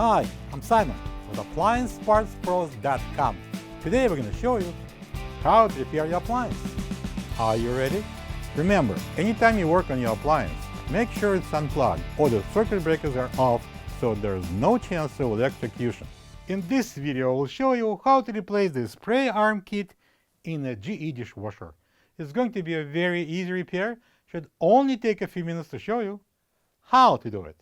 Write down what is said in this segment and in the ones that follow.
Hi, I'm Simon with AppliancePartsPros.com. Today we're going to show you how to repair your appliance. Are you ready? Remember, anytime you work on your appliance, make sure it's unplugged or the circuit breakers are off so there's no chance of electrocution. In this video, we'll show you how to replace the spray arm kit in a GE dishwasher. It's going to be a very easy repair. Should only take a few minutes to show you how to do it.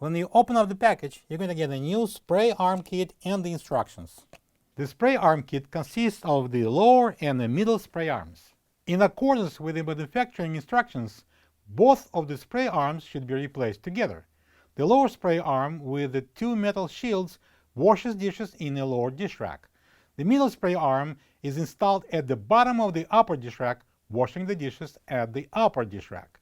When you open up the package, you're going to get a new spray arm kit and the instructions. The spray arm kit consists of the lower and the middle spray arms. In accordance with the manufacturing instructions, both of the spray arms should be replaced together. The lower spray arm with the two metal shields washes dishes in a lower dish rack. The middle spray arm is installed at the bottom of the upper dish rack, washing the dishes at the upper dish rack.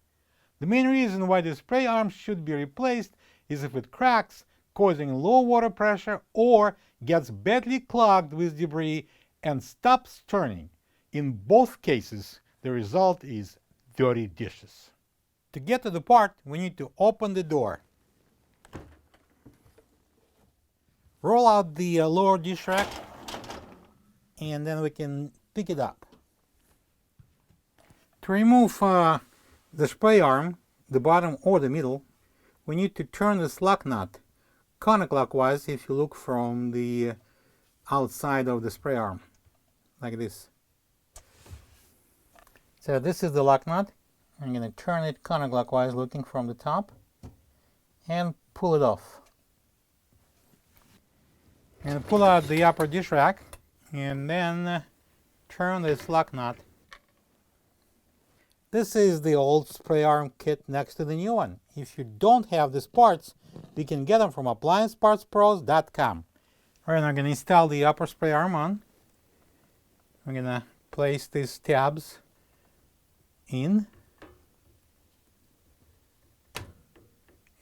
The main reason why the spray arm should be replaced is if it cracks, causing low water pressure, or gets badly clogged with debris and stops turning. In both cases, the result is dirty dishes. To get to the part, we need to open the door. Roll out the lower dish rack, and then we can pick it up. To remove the spray arm, the bottom or the middle, we need to turn this lock nut counterclockwise if you look from the outside of the spray arm, like this. So this is the lock nut. I'm going to turn it counterclockwise looking from the top and pull it off. And pull out the upper dish rack and then turn this lock nut. This is the old spray arm kit next to the new one. If you don't have these parts, you can get them from AppliancePartsPros.com. Alright, I'm going to install the upper spray arm on. I'm going to place these tabs in.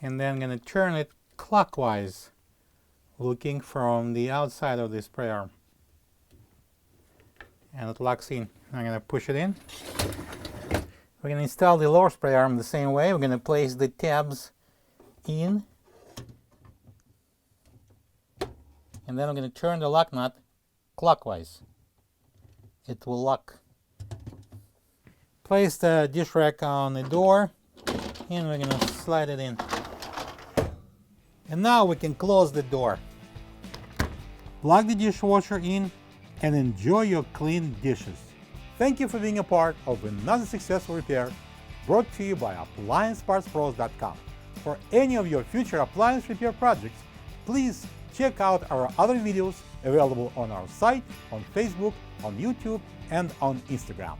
And then I'm going to turn it clockwise, looking from the outside of the spray arm. And it locks in. I'm going to push it in. We're going to install the lower spray arm the same way. We're going to place the tabs in. And then I'm going to turn the lock nut clockwise. It will lock. Place the dish rack on the door, and we're going to slide it in. And now we can close the door. Plug the dishwasher in and enjoy your clean dishes. Thank you for being a part of another successful repair brought to you by AppliancePartsPros.com. For any of your future appliance repair projects, please check out our other videos available on our site, on Facebook, on YouTube, and on Instagram.